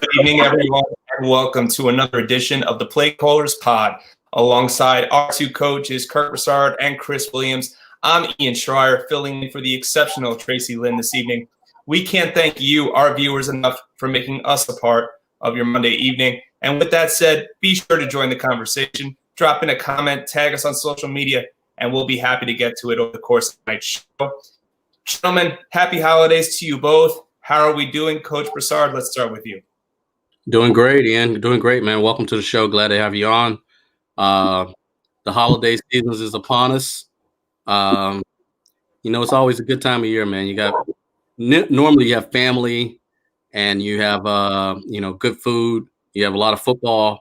Good evening, everyone, and welcome to another edition of the Play Callers Pod. Alongside our two coaches, Kirk Broussard and Chris Williams, I'm Ian Schreier, filling in for the exceptional Tracy Lynn this evening. We can't thank you, our viewers, enough for making us a part of your Monday evening. And with that said, be sure to join the conversation. Drop in a comment, tag us on social media, and we'll be happy to get to it over the course of tonight's show. Gentlemen, happy holidays to you both. How are we doing? Coach Broussard, let's start with you. Doing great, Ian. Doing great, man. Welcome to the show. Glad to have you on. The holiday season is upon us. It's always a good time of year, man. You got normally you have family and you have good food. You have a lot of football.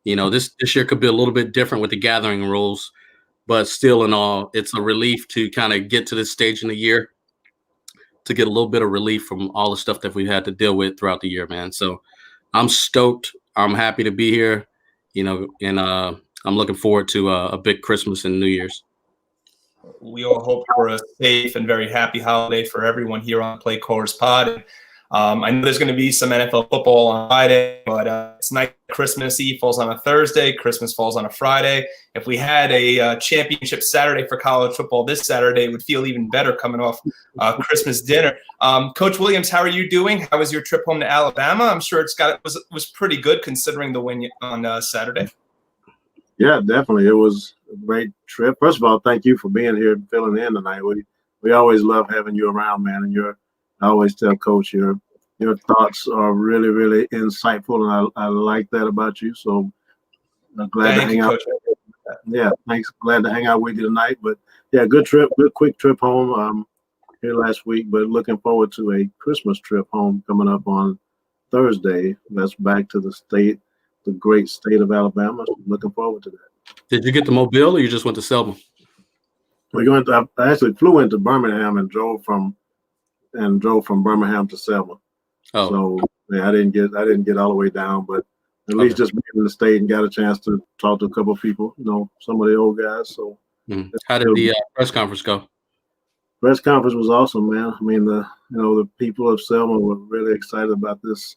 This year could be a little bit different with the gathering rules, but still in all, it's a relief to kind of get to this stage in the year to get a little bit of relief from all the stuff that we've had to deal with throughout the year, man. So I'm stoked. I'm happy to be here, and I'm looking forward to a big Christmas and New Year's. We all hope for a safe and very happy holiday for everyone here on Play Callers Pod. I know there's going to be some NFL football on Friday, but it's nice. Christmas Eve falls on a Thursday. Christmas falls on a Friday. If we had a championship Saturday for college football this Saturday, it would feel even better coming off Christmas dinner. Coach Williams, how are you doing? How was your trip home to Alabama? I'm sure was pretty good considering the win on Saturday. Yeah, definitely. It was a great trip. First of all, thank you for being here and filling in tonight. We always love having you around, man. And I always tell Coach your thoughts are really, really insightful, and I like that about you. So I'm glad to hang out. Coach. Yeah, thanks. Glad to hang out with you tonight. But yeah, good trip, good quick trip home here last week. But looking forward to a Christmas trip home coming up on Thursday. That's back to the great state of Alabama. So looking forward to that. Did you get to Mobile, or you just went to Selma? I actually flew into Birmingham and drove from Birmingham to Selma. Oh. So yeah, I didn't get all the way down, but at least just being in the state and got a chance to talk to a couple of people, some of the old guys. So how did the press conference go? Press conference was awesome, man. I mean, the people of Selma were really excited about this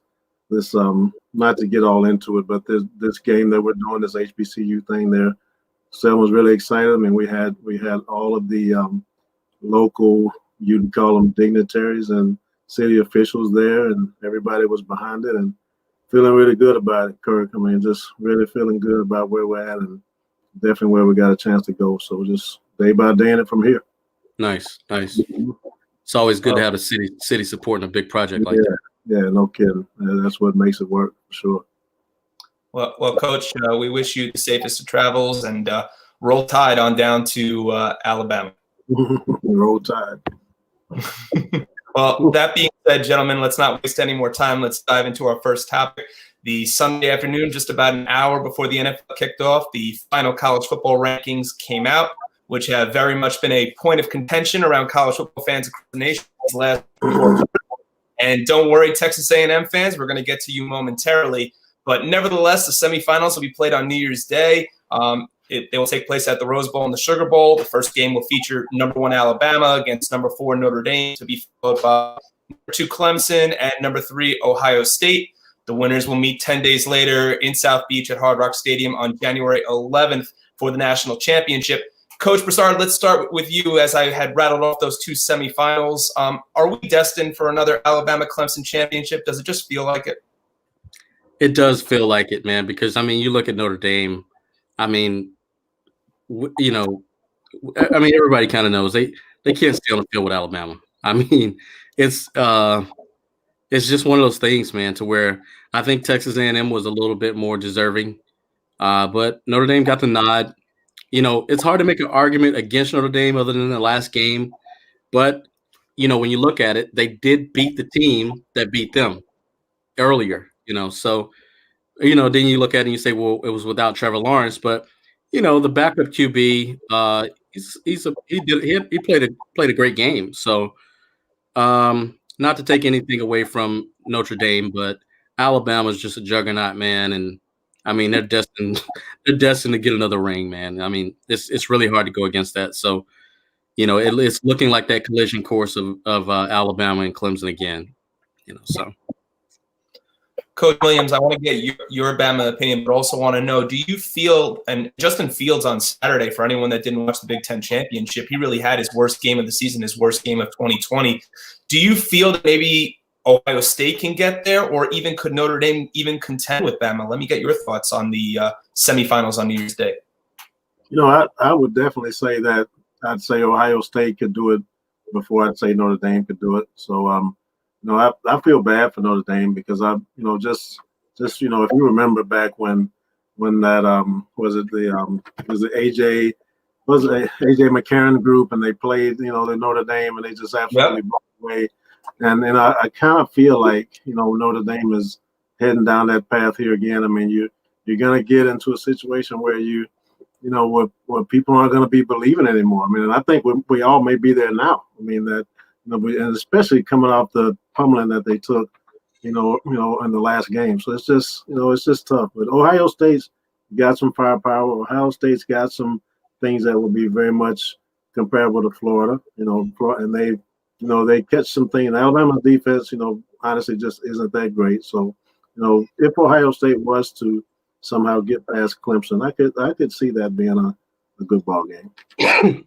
not to get all into it, but this game that we're doing, this HBCU thing there. Selma's really excited. I mean, we had all of the local, you'd call them dignitaries and city officials there, and everybody was behind it and feeling really good about it, Kirk. I mean, just really feeling good about where we're at and definitely where we got a chance to go. So just day by day in it from here. Nice. It's always good to have the city supporting a big project like that. Yeah, no kidding. That's what makes it work for sure. Well, Coach, we wish you the safest of travels and roll tide on down to Alabama. Roll tide. Well, that being said, gentlemen, let's not waste any more time. Let's dive into our first topic. The Sunday afternoon, just about an hour before the NFL kicked off, the final college football rankings came out, which have very much been a point of contention around college football fans across the nation these last 4 years. And don't worry, Texas A&M fans, we're going to get to you momentarily. But nevertheless, the semifinals will be played on New Year's Day. They will take place at the Rose Bowl and the Sugar Bowl. The first game will feature number 1 Alabama against number 4 Notre Dame, to be followed by number 2 Clemson and number 3 Ohio State. The winners will meet 10 days later in South Beach at Hard Rock Stadium on January 11th for the national championship. Coach Broussard, let's start with you as I had rattled off those 2 semifinals. Are we destined for another Alabama-Clemson championship? Does it just feel like it? It does feel like it, man, because, you look at Notre Dame, everybody kind of knows they can't stay on the field with Alabama. It's just one of those things, man, to where I think Texas A&M was a little bit more deserving, but Notre Dame got the nod. It's hard to make an argument against Notre Dame other than the last game, but, when you look at it, they did beat the team that beat them earlier. So, then you look at it and you say, well, it was without Trevor Lawrence, but, the backup QB, he played a great game. So, not to take anything away from Notre Dame, but Alabama's just a juggernaut, man. And they're destined to get another ring, man. It's really hard to go against that. So, it's looking like that collision course of Alabama and Clemson again, so. Coach Williams, I want to get your Bama opinion, but also want to know, do you feel, and Justin Fields on Saturday, for anyone that didn't watch the Big Ten Championship, he really had his worst game of the season, his worst game of 2020. Do you feel that maybe Ohio State can get there, or even could Notre Dame even contend with Bama? Let me get your thoughts on the semifinals on New Year's Day. I would definitely say that I'd say Ohio State could do it before I'd say Notre Dame could do it. So, I feel bad for Notre Dame because just if you remember back when that was it AJ McCarron group and they played the Notre Dame and they just absolutely blew away. And I kind of feel like Notre Dame is heading down that path here again. I mean, you're going to get into a situation where where people aren't going to be believing anymore. I mean, and I think we all may be there now. I mean that and especially coming off the pummeling that they took, in the last game. So it's just tough. But Ohio State's got some firepower. Ohio State's got some things that will be very much comparable to Florida. And they catch some things. Alabama's defense, honestly, just isn't that great. So, if Ohio State was to somehow get past Clemson, I could see that being a good ball game.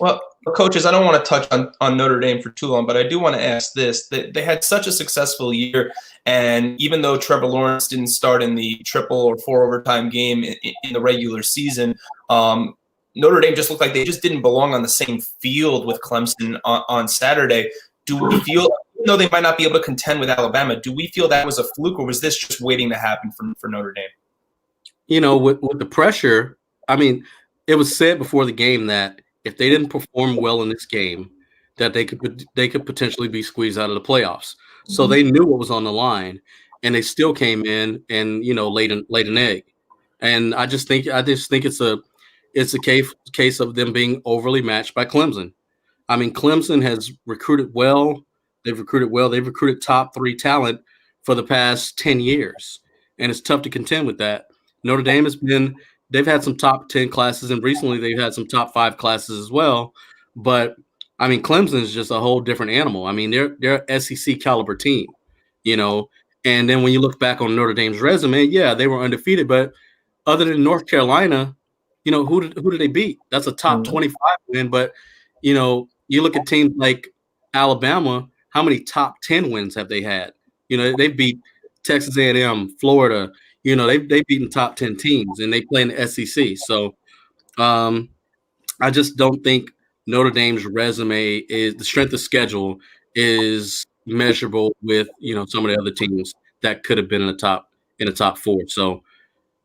Well, coaches, I don't want to touch on Notre Dame for too long, but I do want to ask this. They had such a successful year, and even though Trevor Lawrence didn't start in the triple or 4 overtime game in the regular season, Notre Dame just looked like they just didn't belong on the same field with Clemson on Saturday. Do we feel, even though they might not be able to contend with Alabama, do we feel that was a fluke, or was this just waiting to happen for Notre Dame? With the pressure, I mean, it was said before the game that if they didn't perform well in this game, that they could potentially be squeezed out of the playoffs. So they knew what was on the line, and they still came in and laid an egg. And I just think it's a case of them being overly matched by Clemson. I mean, Clemson has recruited well. They've recruited top 3 talent for the past 10 years, and it's tough to contend with that. Notre Dame they've had some top 10 classes, and recently they've had some top 5 classes as well. But I mean, Clemson is just a whole different animal. I mean, they're an SEC caliber team, And then when you look back on Notre Dame's resume, yeah, they were undefeated, but other than North Carolina, who did they beat? That's a top 25 win. But you look at teams like Alabama. How many top 10 wins have they had? They beat Texas A&M, Florida. They've beaten top 10 teams, and they play in the SEC. So I just don't think Notre Dame's resume is the strength of schedule is measurable with some of the other teams that could have been in the top 4. So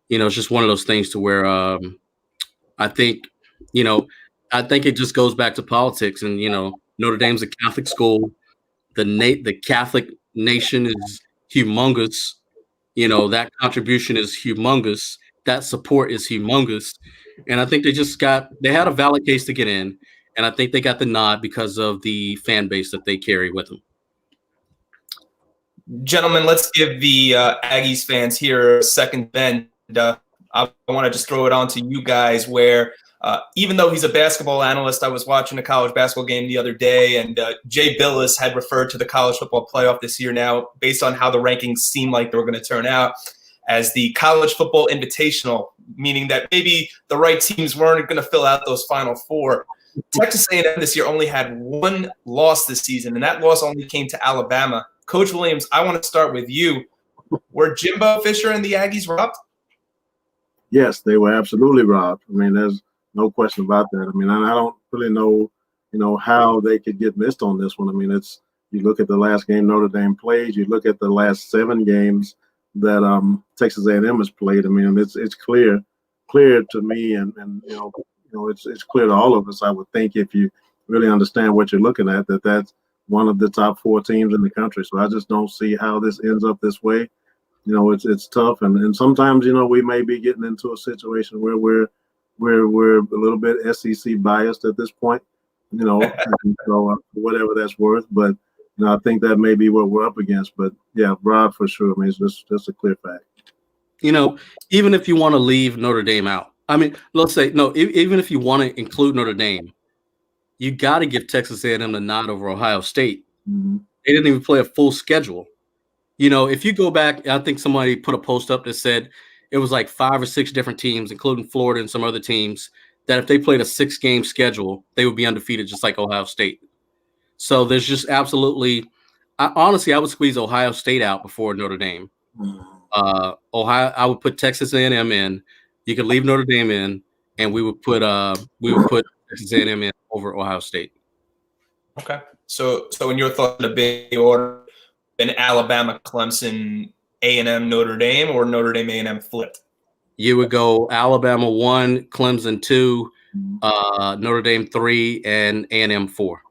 it's just one of those things to where I think it just goes back to politics, and Notre Dame's a Catholic school. The Catholic nation is humongous. That contribution is humongous. That support is humongous. And I think they had a valid case to get in. And I think they got the nod because of the fan base that they carry with them. Gentlemen, let's give the Aggies fans here a second bend. I want to just throw it on to you guys where even though he's a basketball analyst, I was watching a college basketball game the other day, and Jay Billis had referred to the college football playoff this year now, based on how the rankings seem like they were going to turn out, as the college football invitational, meaning that maybe the right teams weren't going to fill out those Final Four. Texas A&M this year only had 1 loss this season, and that loss only came to Alabama. Coach Williams, I want to start with you. Were Jimbo Fisher and the Aggies robbed? Yes, they were absolutely robbed. I mean, there's no question about that. I mean, I don't really know, how they could get missed on this one. I mean, you look at the last game Notre Dame played, you look at the last 7 games that Texas A&M has played. I mean, it's clear to me, and it's clear to all of us, I would think, if you really understand what you're looking at, that's one of the top 4 teams in the country. So I just don't see how this ends up this way. It's tough, and sometimes we may be getting into a situation where we're a little bit SEC biased at this point, and so whatever that's worth. But I think that may be what we're up against. But yeah, broad for sure. I mean, it's just a clear fact. Even if you want to leave Notre Dame out, I mean, let's say no. Even if you want to include Notre Dame, you got to give Texas A&M the nod over Ohio State. Mm-hmm. They didn't even play a full schedule. if you go back, I think somebody put a post up that said it was like 5 or 6 different teams, including Florida and some other teams, that if they played a 6-game schedule, they would be undefeated, just like Ohio State. So there's just absolutely, honestly, I would squeeze Ohio State out before Notre Dame. Ohio, I would put Texas A&M in. You could leave Notre Dame in, and we would put Texas A&M in over Ohio State. Okay. So in your thought, in a big order, an Alabama, Clemson, A&M, Notre Dame, or Notre Dame, A&M flipped? You would go Alabama 1, Clemson 2, Notre Dame 3, and A&M 4.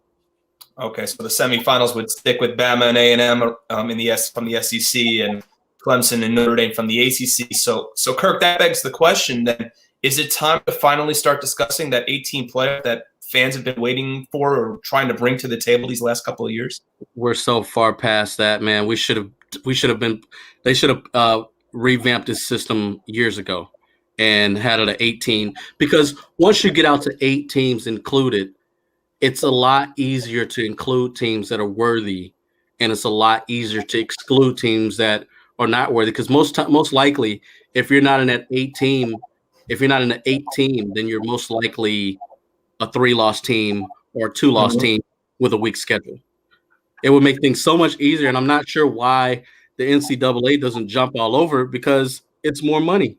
Okay, so the semifinals would stick with Bama and A&M from the SEC, and Clemson and Notre Dame from the ACC. So Kirk, that begs the question then: is it time to finally start discussing that 18 player that fans have been waiting for or trying to bring to the table these last couple of years? We're so far past that, man. They should have revamped this system years ago and had it at 18, because once you get out to 8 teams included, it's a lot easier to include teams that are worthy, and it's a lot easier to exclude teams that are not worthy. Because most likely, if you're not in that 8 team, then you're most likely a 3-loss team or a 2-loss team with a weak schedule. It would make things so much easier, and I'm not sure why the NCAA doesn't jump all over it, because it's more money.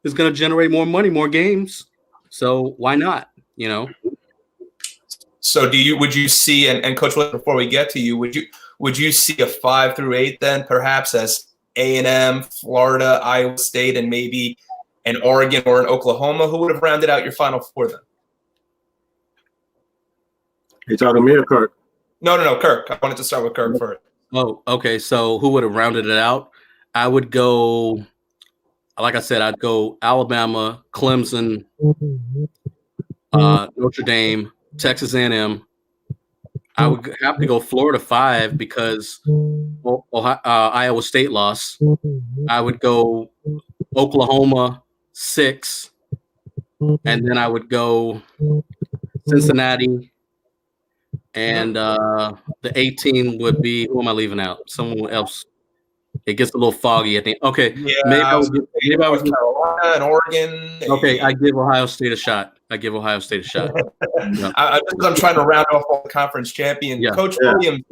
It's going to generate more money, more games. So why not? So would you see, and Coach, before we get to you, would you see a 5 through 8 then perhaps as A&M, Florida, Iowa State, and maybe an Oregon or an Oklahoma? Who would have rounded out your Final Four then? You talking to me or Kirk? No, Kirk. I wanted to start with Kirk first. Oh, okay. So who would have rounded it out? I would go, like I said, I'd go Alabama, Clemson, Notre Dame, Texas A&M. I would have to go Florida 5 because Iowa State lost. I would go Oklahoma 6, and then I would go Cincinnati. And the 18 would be, who am I leaving out? Someone else. It gets a little foggy, I think. Okay, yeah, maybe I would Carolina and Oregon. Okay, I give Ohio State a shot. Yeah. I'm trying to round off all the conference champions. Yeah. Coach Williams,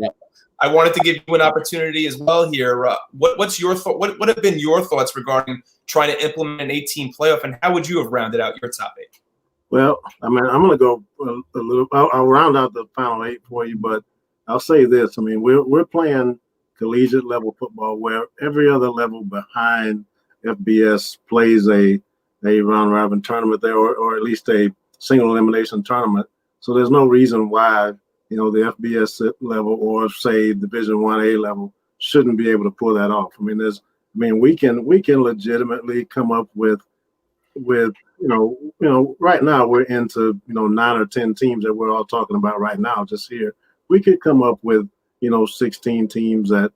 I wanted to give you an opportunity as well here. What's your thought? What have been your thoughts regarding trying to implement an 18 playoff, and how would you have rounded out your top 8? Well, I'm going to go a little. I'll round out the final 8 for you, but I'll say this. We're playing collegiate level football where every other level behind FBS plays a round robin tournament there, or at least a single elimination tournament. So there's no reason why the FBS level or say Division 1A level shouldn't be able to pull that off. We can legitimately come up with right now we're into 9 or 10 teams that we're all talking about right now just here. We could come up with 16 teams that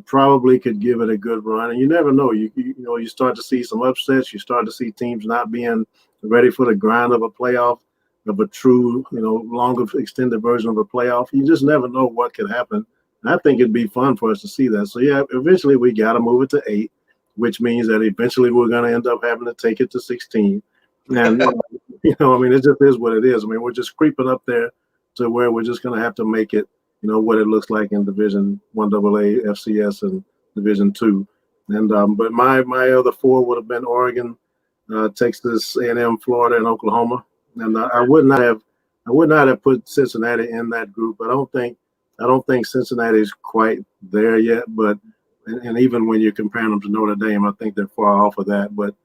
probably could give it a good run, and you never know. You start to see some upsets. You start to see teams not being ready for the grind of a playoff, of a true longer extended version of a playoff. You just never know what could happen, and I think it'd be fun for us to see that. So yeah, eventually we got to move it to 8, which means that eventually we're going to end up having to take it to 16. And it just is what it is. We're just creeping up there to where we're just going to have to make it, what it looks like in Division 1AA, FCS, and Division 2. And but my other 4 would have been Oregon, Texas A&M, Florida, and Oklahoma. And I would not have put Cincinnati in that group. I don't think Cincinnati is quite there yet. But and even when you're comparing them to Notre Dame, I think they're far off of that. But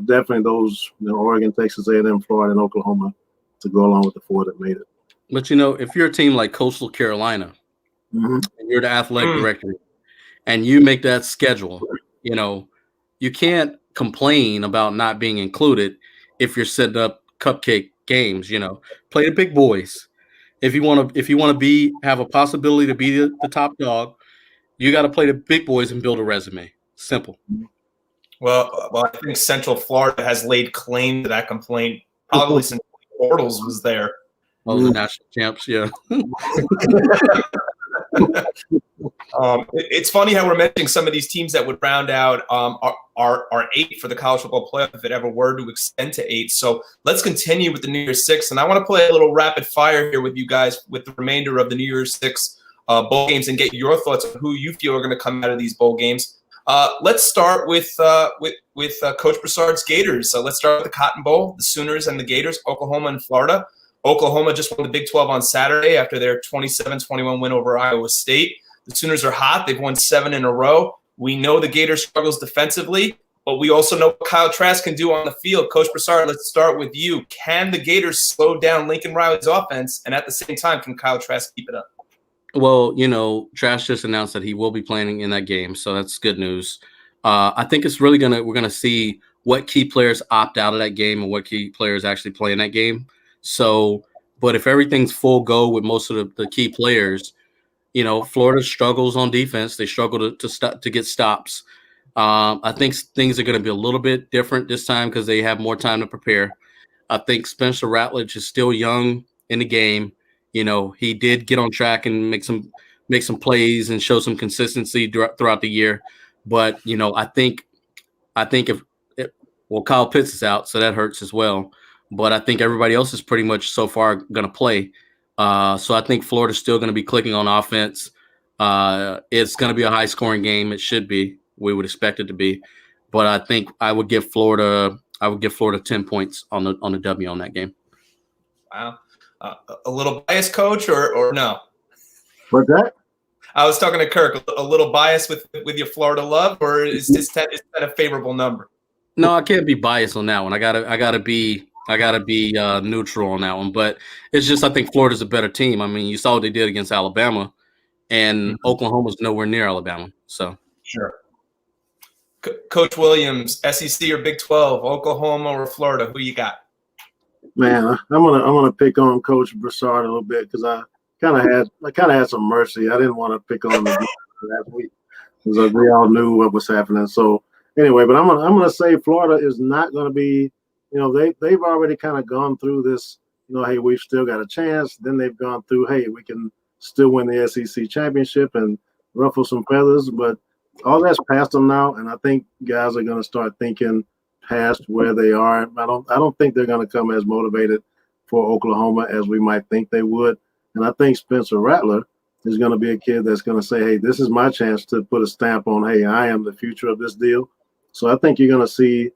definitely those Oregon, Texas A&M, Florida, and Oklahoma to go along with the 4 that made it. But if you're a team like Coastal Carolina, and you're the athletic director, and you make that schedule, you can't complain about not being included if you're setting up cupcake games. Play the big boys. If you want to have a possibility to be the top dog, you got to play the big boys and build a resume. Simple. Well, I think Central Florida has laid claim to that complaint probably since Bortles was there. Oh, the national champs, yeah. It's funny how we're mentioning some of these teams that would round out our 8 for the college football playoff if it ever were to extend to 8. So let's continue with the New Year's 6. And I want to play a little rapid fire here with you guys with the remainder of the New Year's 6 bowl games and get your thoughts on who you feel are going to come out of these bowl games. Let's start with Coach Broussard's Gators. So let's start with the Cotton Bowl, the Sooners and the Gators, Oklahoma and Florida. Oklahoma just won the Big 12 on Saturday after their 27-21 win over Iowa State. The Sooners are hot. They've won 7 in a row. We know the Gators struggles defensively, but we also know what Kyle Trask can do on the field. Coach Broussard, let's start with you. Can the Gators slow down Lincoln Riley's offense, and at the same time, can Kyle Trask keep it up? Well, Trask just announced that he will be playing in that game, so that's good news. I think it's really we're gonna see what key players opt out of that game and what key players actually play in that game. So, but if everything's full go with most of the key players, Florida struggles on defense. They struggle to get stops. I think things are going to be a little bit different this time because they have more time to prepare. I think Spencer Rattler is still young in the game. He did get on track and make some plays and show some consistency throughout the year. But I think Kyle Pitts is out, so that hurts as well. But I think everybody else is pretty much so far going to play. So I think Florida's still going to be clicking on offense. It's going to be a high-scoring game. It should be. We would expect it to be. But I think I would give Florida 10 points on the W on that game. Wow. A little biased, Coach, or no? What's that? I was talking to Kirk. A little biased with your Florida love, or is that a favorable number? No, I can't be biased on that one. I gotta be neutral on that one. But it's just I think Florida's a better team. I mean, you saw what they did against Alabama, and Oklahoma's nowhere near Alabama. So sure. Coach Williams, SEC or Big 12, Oklahoma or Florida? Who you got? Man, I'm gonna pick on Coach Broussard a little bit because I kind of had some mercy. I didn't want to pick on him last week because we all knew what was happening. So anyway, but I'm gonna say Florida is not gonna be. They've already kind of gone through this. Hey, we've still got a chance. Then they've gone through. Hey, we can still win the SEC championship and ruffle some feathers. But all that's past them now, and I think guys are gonna start thinking past where they are. I don't think they're going to come as motivated for Oklahoma as we might think they would. And I think Spencer Rattler is going to be a kid that's going to say, hey, this is my chance to put a stamp on, hey, I am the future of this deal. So I think you're going to see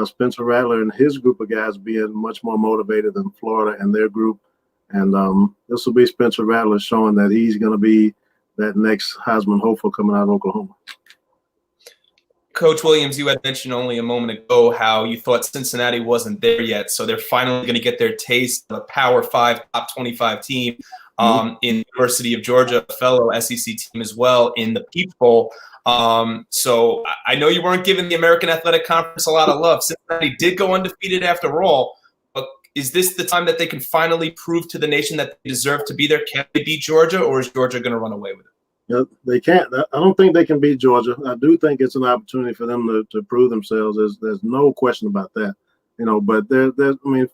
Spencer Rattler and his group of guys being much more motivated than Florida and their group. And this will be Spencer Rattler showing that he's going to be that next Heisman hopeful coming out of Oklahoma. Coach Williams, you had mentioned only a moment ago how you thought Cincinnati wasn't there yet, so they're finally going to get their taste of a Power 5, top 25 team in the University of Georgia, a fellow SEC team as well in the Peach Bowl. So I know you weren't giving the American Athletic Conference a lot of love. Cincinnati did go undefeated after all, but is this the time that they can finally prove to the nation that they deserve to be there? Can they beat Georgia, or is Georgia going to run away with it? They can't. I don't think they can beat Georgia. I do think it's an opportunity for them to prove themselves. There's no question about that. But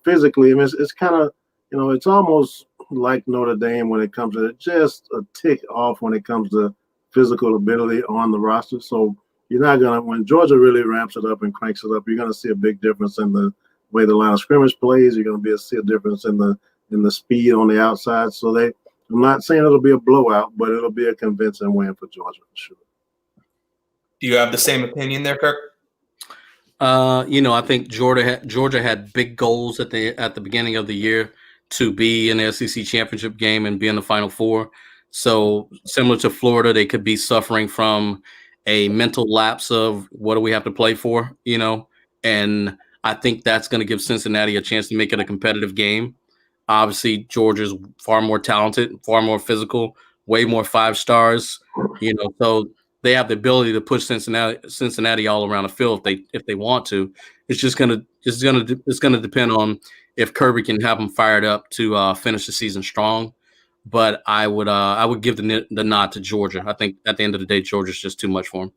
physically, it's kind of, it's almost like Notre Dame when it comes to just a tick off when it comes to physical ability on the roster. So you're not going to, when Georgia really ramps it up and cranks it up, you're going to see a big difference in the way the line of scrimmage plays. You're going to see a difference in the speed on the outside. So I'm not saying it'll be a blowout, but it'll be a convincing win for Georgia for sure. Do you have the same opinion there, Kirk? I think Georgia had big goals at the beginning of the year to be in the SEC championship game and be in the Final Four. So similar to Florida, they could be suffering from a mental lapse of what do we have to play for, and I think that's going to give Cincinnati a chance to make it a competitive game. Obviously, Georgia's far more talented, far more physical, way more 5 stars. So they have the ability to push Cincinnati all around the field if they want to. It's just gonna depend on if Kirby can have them fired up to finish the season strong. But I would give the nod to Georgia. I think at the end of the day, Georgia's just too much for them.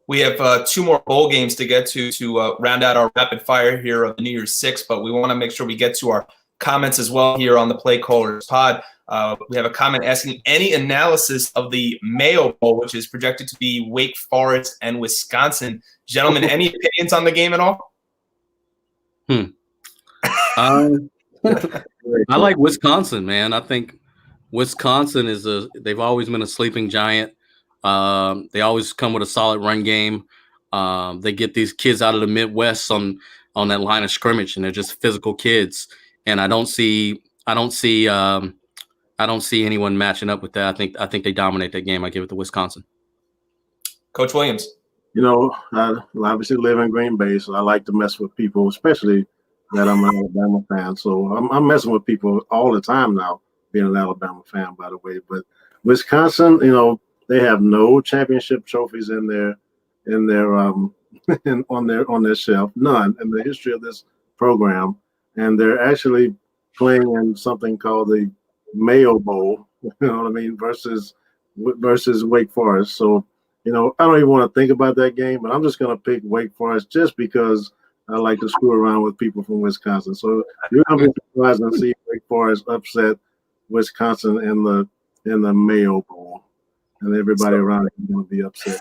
We have 2 more bowl games to get to round out our rapid fire here of the New Year's 6, but we want to make sure we get to our comments as well here on the Play Callers Pod. We have a comment asking any analysis of the Mayo Bowl, which is projected to be Wake Forest and Wisconsin. Gentlemen, any opinions on the game at all? I like Wisconsin, man. I think Wisconsin they've always been a sleeping giant. They always come with a solid run game. They get these kids out of the Midwest on that line of scrimmage, and they're just physical kids. And I don't see anyone matching up with that. I think they dominate that game. I give it to Wisconsin. Coach Williams. I obviously live in Green Bay, so I like to mess with people, especially that I'm an Alabama fan. So I'm messing with people all the time now, being an Alabama fan, by the way. But Wisconsin, they have no championship trophies in their on their shelf, none in the history of this program, and they're actually playing in something called the Mayo Bowl. You know what I mean? Versus Wake Forest. So I don't even want to think about that game, but I'm just going to pick Wake Forest just because I like to screw around with people from Wisconsin. So you're going to be surprised and see Wake Forest upset Wisconsin in the Mayo Bowl, and everybody around is going to be upset.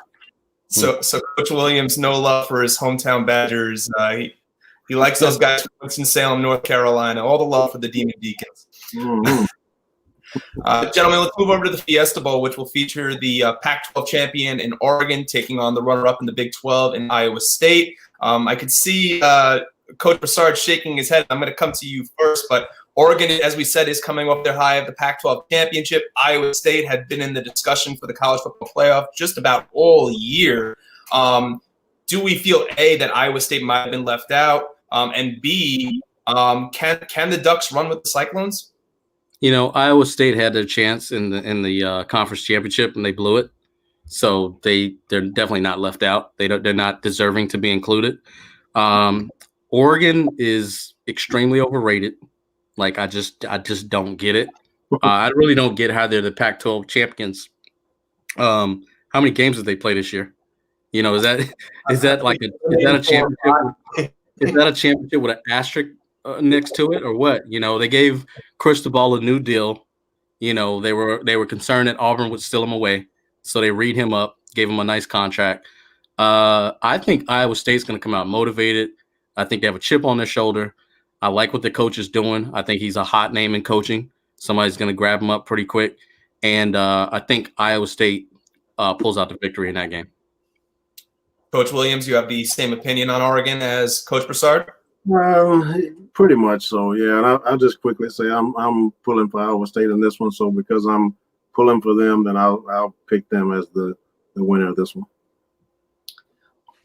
So Coach Williams, no love for his hometown Badgers. He likes those guys from Winston-Salem, North Carolina. All the love for the Demon Deacons. Mm-hmm. Gentlemen, let's move over to the Fiesta Bowl, which will feature the Pac-12 champion in Oregon taking on the runner-up in the Big 12 in Iowa State. I could see Coach Broussard shaking his head. I'm going to come to you first, but Oregon, as we said, is coming off their high of the Pac-12 championship. Iowa State had been in the discussion for the college football playoff just about all year. Do we feel, A, that Iowa State might have been left out, and B, can the Ducks run with the Cyclones? Iowa State had their chance in the conference championship, and they blew it. So they're definitely not left out. They're not deserving to be included. Oregon is extremely overrated. Like I just don't get it. I really don't get how they're the Pac-12 champions. How many games did they play this year? Is that a championship? Is that a championship with an asterisk next to it, or what? They gave Cristobal a new deal. They were concerned that Auburn would steal him away, so they read him up, gave him a nice contract. I think Iowa State's going to come out motivated. I think they have a chip on their shoulder. I like what the coach is doing. I think he's a hot name in coaching. Somebody's going to grab him up pretty quick, and I think Iowa State pulls out the victory in that game. Coach Williams, you have the same opinion on Oregon as Coach Broussard? Pretty much so, yeah. And I'll just quickly say I'm pulling for Iowa State in this one. So because I'm pulling for them, then I'll pick them as the winner of this one.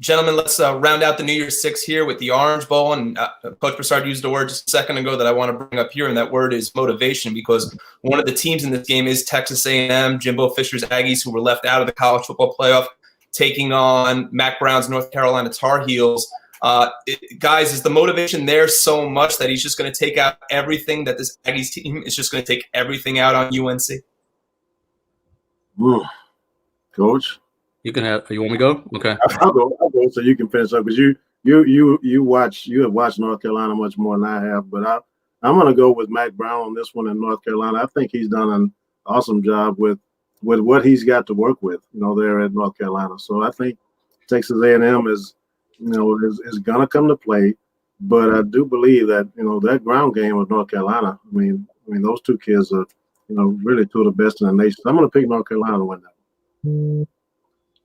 Gentlemen, let's round out the New Year's Six here with the Orange Bowl. And Coach Broussard used a word just a second ago that I want to bring up here, and that word is motivation, because one of the teams in this game is Texas A&M, Jimbo Fisher's Aggies, who were left out of the college football playoff, taking on Mac Brown's North Carolina Tar Heels. Guys, is the motivation there so much that he's just going to take out everything, that this Aggies team is just going to take everything out on UNC? Coach? You want me to go? Okay. I'll go so you can finish up, because you have watched North Carolina much more than I have, but I'm going to go with Mac Brown on this one in North Carolina. I think he's done an awesome job with what he's got to work with, there at North Carolina. So I think Texas A&M is going to come to play, but I do believe that that ground game of North Carolina. I mean those two kids are really two of the best in the nation. I'm going to pick North Carolina to win that.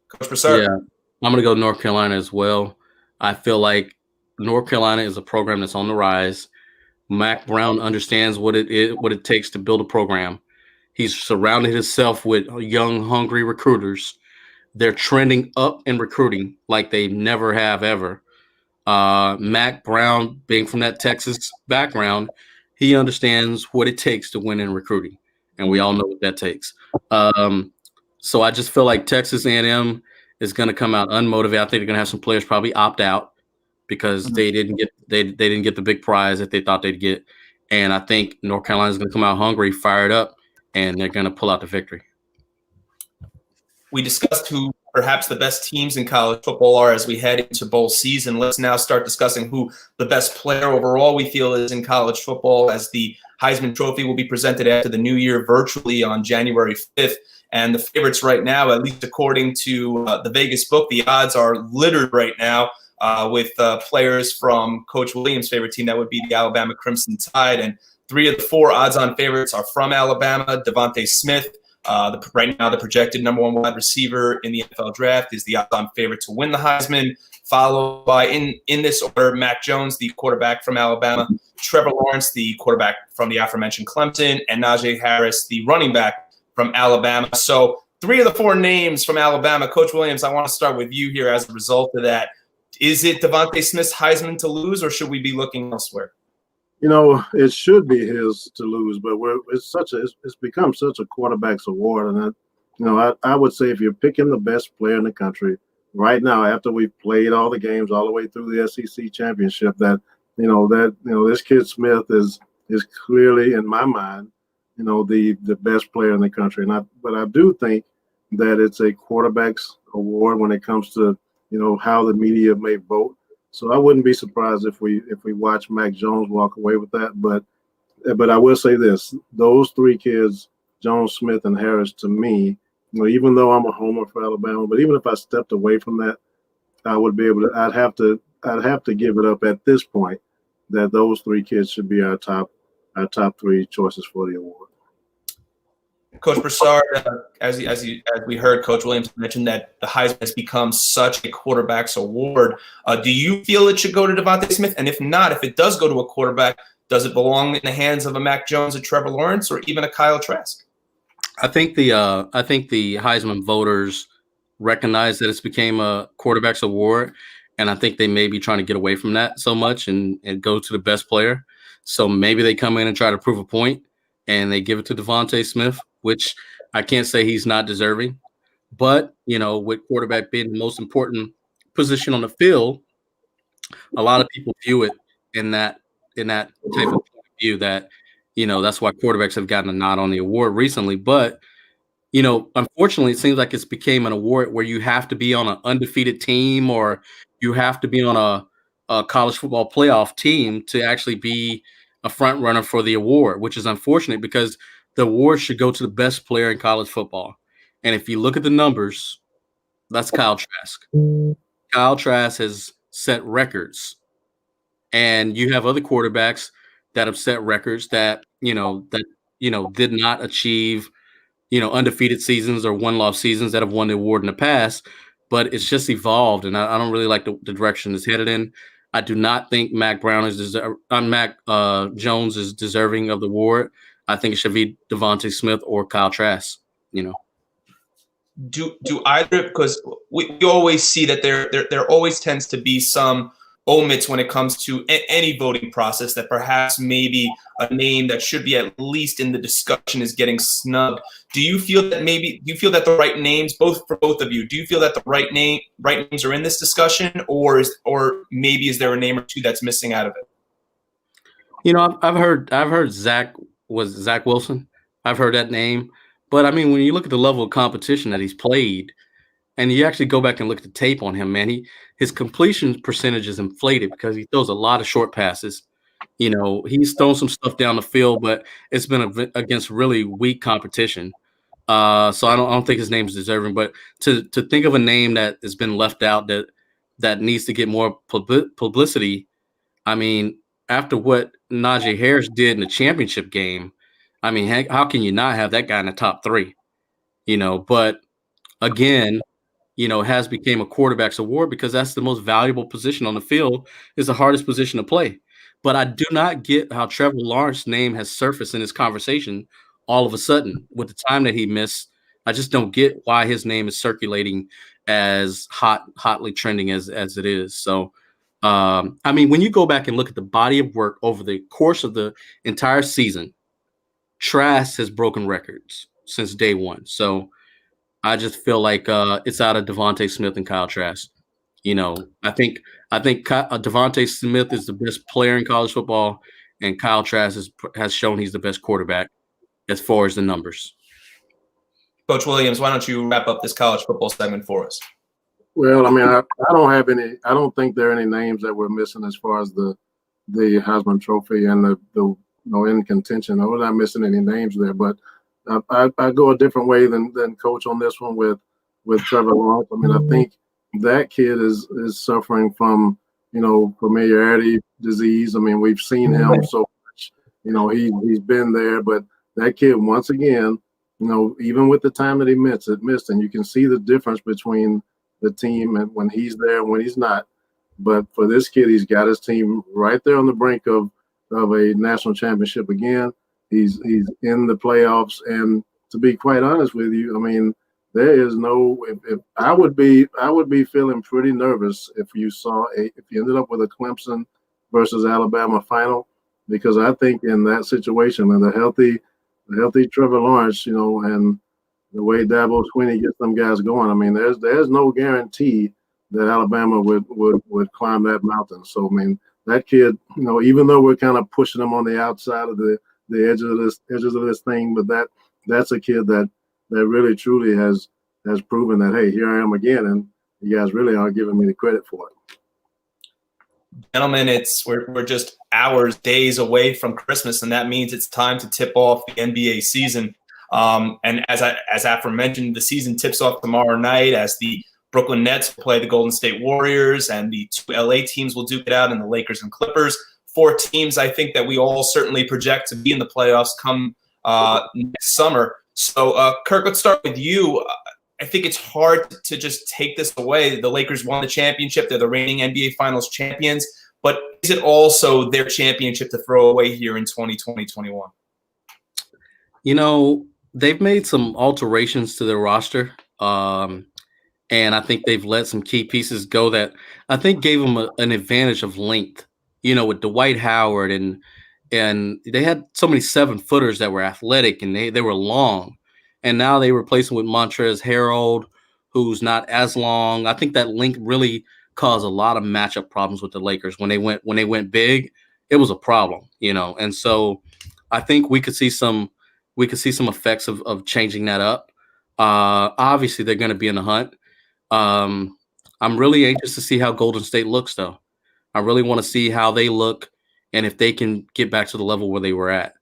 Coach Broussard. Yeah, I'm going to go North Carolina as well. I feel like North Carolina is a program that's on the rise. Mac Brown understands what it takes to build a program. He's surrounded himself with young, hungry recruiters. They're trending up in recruiting like they never have ever. Mac Brown, being from that Texas background, he understands what it takes to win in recruiting, and we all know what that takes. So I just feel like Texas A&M is going to come out unmotivated. I think they're going to have some players probably opt out because they didn't get the big prize that they thought they'd get, and I think North Carolina is going to come out hungry, fired up, and they're going to pull out the victory. We discussed who perhaps the best teams in college football are as we head into bowl season. Let's now start discussing who the best player overall we feel is in college football, as the Heisman Trophy will be presented after the new year virtually on January 5th. And the favorites right now, at least according to the Vegas book, the odds are littered right now with players from Coach Williams' favorite team. That would be the Alabama Crimson Tide. And 3 of the 4 odds-on favorites are from Alabama. Devontae Smith, right now the projected number 1 wide receiver in the NFL draft, is the odds-on favorite to win the Heisman, followed by, in this order, Mac Jones, the quarterback from Alabama, Trevor Lawrence, the quarterback from the aforementioned Clemson, and Najee Harris, the running back from Alabama. So 3 of the 4 names from Alabama. Coach Williams, I want to start with you here as a result of that. Is it Devontae Smith's Heisman to lose, or should we be looking elsewhere? It should be his to lose, but it's become such a quarterback's award. And I would say if you're picking the best player in the country right now, after we've played all the games all the way through the SEC championship, this kid Smith is clearly, in my mind, the best player in the country. But I do think that it's a quarterback's award when it comes to how the media may vote. So I wouldn't be surprised if we watch Mac Jones walk away with that. But I will say this: those 3 kids, Jones, Smith, and Harris, to me, even though I'm a homer for Alabama, but even if I stepped away from that, I would be able to. I'd have to give it up at this point that those 3 kids should be our top 3 choices for the award. Coach Broussard, as we heard, Coach Williams mentioned that the Heisman has become such a quarterback's award. Do you feel it should go to Devontae Smith? And if not, if it does go to a quarterback, does it belong in the hands of a Mac Jones, a Trevor Lawrence, or even a Kyle Trask? I think the Heisman voters recognize that it's became a quarterback's award, and I think they may be trying to get away from that so much and go to the best player. So maybe they come in and try to prove a point, and they give it to Devontae Smith, which I can't say he's not deserving. But, with quarterback being the most important position on the field, a lot of people view it in that type of point of view that, that's why quarterbacks have gotten a nod on the award recently. But, unfortunately, it seems like it's became an award where you have to be on an undefeated team or you have to be on a college football playoff team to actually be a front runner for the award, which is unfortunate because the award should go to the best player in college football. And if you look at the numbers, that's Kyle Trask. Kyle Trask has set records. And you have other quarterbacks that have set records that did not achieve, undefeated seasons or one-loss seasons that have won the award in the past. But it's just evolved, and I don't really like the direction it's headed in. I do not think Mac Jones is deserving of the award. I think it should be Devontae Smith or Kyle Trask. Do either, because we always see that there always tends to be some omits when it comes to any voting process, that perhaps maybe a name that should be at least in the discussion is getting snubbed. Do you feel that the right names, for both of you, do you feel that the right names are in this discussion, or maybe is there a name or 2 that's missing out of it? I've heard Zach Wilson. I've heard that name. But I mean, when you look at the level of competition that he's played, and you actually go back and look at the tape on him, man, his completion percentage is inflated because he throws a lot of short passes. He's thrown some stuff down the field, but it's been against really weak competition. So I don't think his name is deserving. But to think of a name that has been left out that needs to get more publicity, I mean, after what Najee Harris did in the championship game, I mean, how can you not have that guy in the top 3? But again, has become a quarterback's award because that's the most valuable position on the field. It's the hardest position to play. But I do not get how Trevor Lawrence's name has surfaced in this conversation all of a sudden with the time that he missed. I just don't get why his name is circulating as hotly trending as it is. So, I mean, when you go back and look at the body of work over the course of the entire season, Trask has broken records since day one. So I just feel like it's out of Devontae Smith and Kyle Trask. I think Devontae Smith is the best player in college football, and Kyle Trask has shown he's the best quarterback as far as the numbers. Coach Williams, why don't you wrap up this college football segment for us? Well, I mean, I don't have any. I don't think there are any names that we're missing as far as the Heisman Trophy and the in contention. We're not missing any names there, but I go a different way than Coach on this one with Trevor Lawrence. I mean, I think that kid is suffering from familiarity disease. I mean, we've seen him so much. He's been there, but that kid once again, even with the time that he missed, and you can see the difference between the team and when he's there and when he's not. But for this kid, he's got his team right there on the brink of a national championship again. He's in the playoffs, and to be quite honest with you, I mean, there is no. If I would be feeling pretty nervous if you ended up with a Clemson versus Alabama final, because I think in that situation with the healthy Trevor Lawrence, and the way Dabo Swinney gets them guys going, I mean, there's no guarantee that Alabama would climb that mountain. So I mean, that kid, even though we're kind of pushing him on the outside of the edges of this thing, but that's a kid that really truly has proven that, hey, here I am again, and you guys really aren't giving me the credit for it. Gentlemen, we're just hours, days away from Christmas, and that means it's time to tip off the NBA season. And as aforementioned, the season tips off tomorrow night as the Brooklyn Nets play the Golden State Warriors, and the two LA teams will duke it out, and the Lakers and Clippers. 4 teams, I think, that we all certainly project to be in the playoffs come next summer. So, Kirk, let's start with you. I think it's hard to just take this away. The Lakers won the championship. They're the reigning NBA Finals champions. But is it also their championship to throw away here in 2020-21? They've made some alterations to their roster. And I think they've let some key pieces go that I think gave them an advantage of length, with Dwight Howard and they had so many 7-footers that were athletic and they were long. And now they replace him with Montrezl Harrell, who's not as long. I think that length really caused a lot of matchup problems with the Lakers. When they went big, it was a problem, And so I think we could see some effects of changing that up. Obviously, they're going to be in the hunt. I'm really anxious to see how Golden State looks, though. I really want to see how they look and if they can get back to the level where they were at.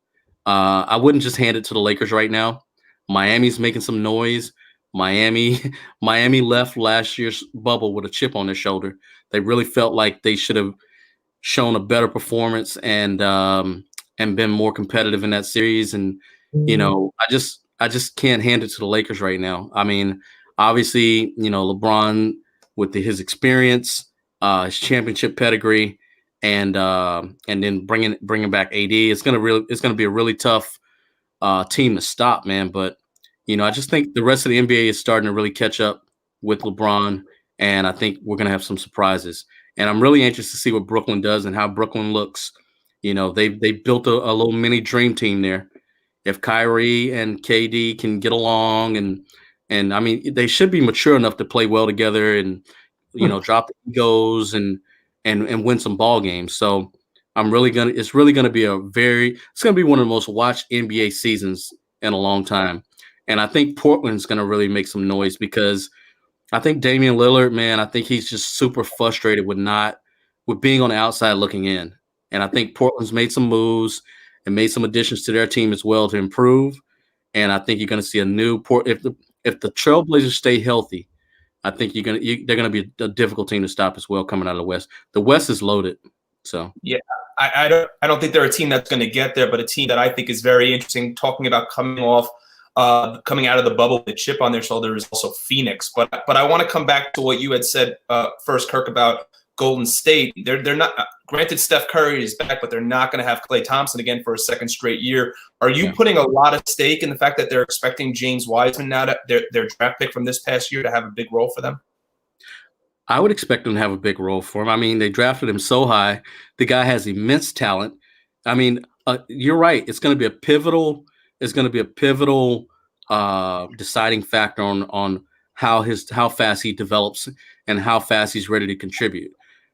I wouldn't just hand it to the Lakers right now. Miami's making some noise. Miami left last year's bubble with a chip on their shoulder. They really felt like they should have shown a better performance and been more competitive in that series. And I just can't hand it to the Lakers right now. I mean, obviously, LeBron with his experience, his championship pedigree, and then bringing back AD, it's gonna be a really tough team to stop, man. But I just think the rest of the NBA is starting to really catch up with LeBron, and I think we're gonna have some surprises. And I'm really anxious to see what Brooklyn does and how Brooklyn looks. They built a little mini dream team there. If Kyrie and KD can get along, and I mean, they should be mature enough to play well together and drop the egos and win some ball games. So it's really gonna be one of the most watched NBA seasons in a long time. And I think Portland's gonna really make some noise because I think Damian Lillard, man, I think he's just super frustrated with being on the outside looking in. And I think Portland's made some moves and made some additions to their team as well to improve. And I think you're going to see a new if the Trailblazers stay healthy, I think they're going to be a difficult team to stop as well coming out of the West. The West is loaded. So yeah, I don't think they're a team that's going to get there, but a team that I think is very interesting. Talking about coming out of the bubble with a chip on their shoulder is also Phoenix. But I want to come back to what you had said first, Kirk, about Golden State. They're not. Granted, Steph Curry is back, but they're not going to have Klay Thompson again for a second straight year. Are you putting a lot of stake in the fact that they're expecting James Wiseman now, their draft pick from this past year, to have a big role for them? I would expect them to have a big role for him. I mean, they drafted him so high. The guy has immense talent. I mean, you're right. It's going to be a pivotal. Deciding factor on how fast he develops and how fast he's ready to contribute.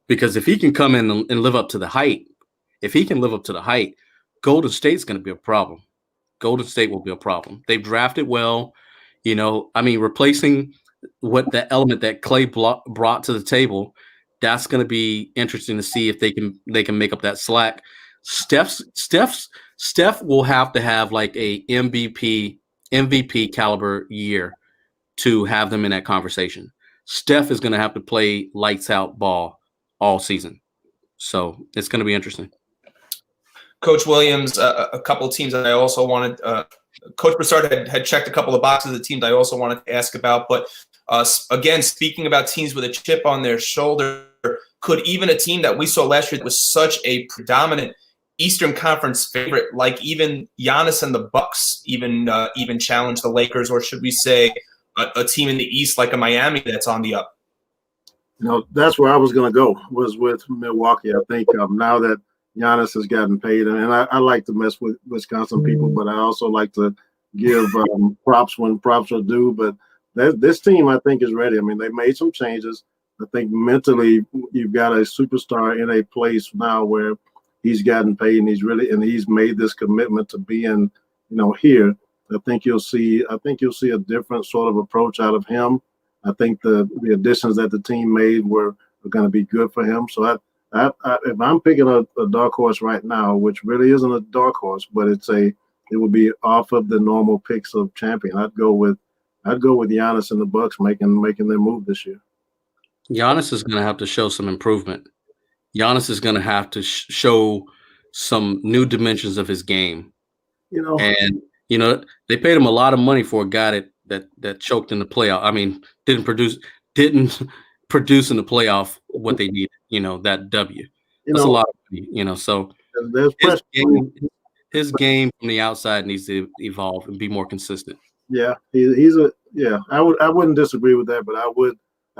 Because if he can come in and live up to the height, Golden State's going to be a problem. Golden State will be a problem. They've drafted well, replacing the element that Klay brought to the table. That's going to be interesting to see if they can make up that slack. Steph will have to have like a MVP caliber year to have them in that conversation. Steph is going to have to play lights out ball all season. So it's going to be interesting. Coach Williams, a couple of teams that I also wanted, Coach Broussard had checked a couple of boxes of teams I also wanted to ask about. But again, speaking about teams with a chip on their shoulder, could even a team that we saw last year that was such a predominant Eastern Conference favorite, like even Giannis and the Bucks, even challenge the Lakers, or should we say a team in the East like a Miami that's on the up? That's where I was going to go, was with Milwaukee. I think now that Giannis has gotten paid, and I like to mess with Wisconsin people, but I also like to give props when props are due. But this team, I think, is ready. I mean, they made some changes. I think mentally you've got a superstar in a place now where he's gotten paid and he's made this commitment to being, here. I think you'll see a different sort of approach out of him. I think the additions that the team made are going to be good for him. So if I'm picking a dark horse right now, which really isn't a dark horse, but it would be off of the normal picks of champion. I'd go with Giannis and the Bucks making their move this year. Giannis is going to have to show some improvement. Giannis is going to have to show some new dimensions of his game. And they paid him a lot of money for a guy that choked in the playoff. I mean, didn't produce in the playoff what they needed. That W. That's a lot of money. So his game from the outside needs to evolve and be more consistent. Yeah, I wouldn't disagree with that, but I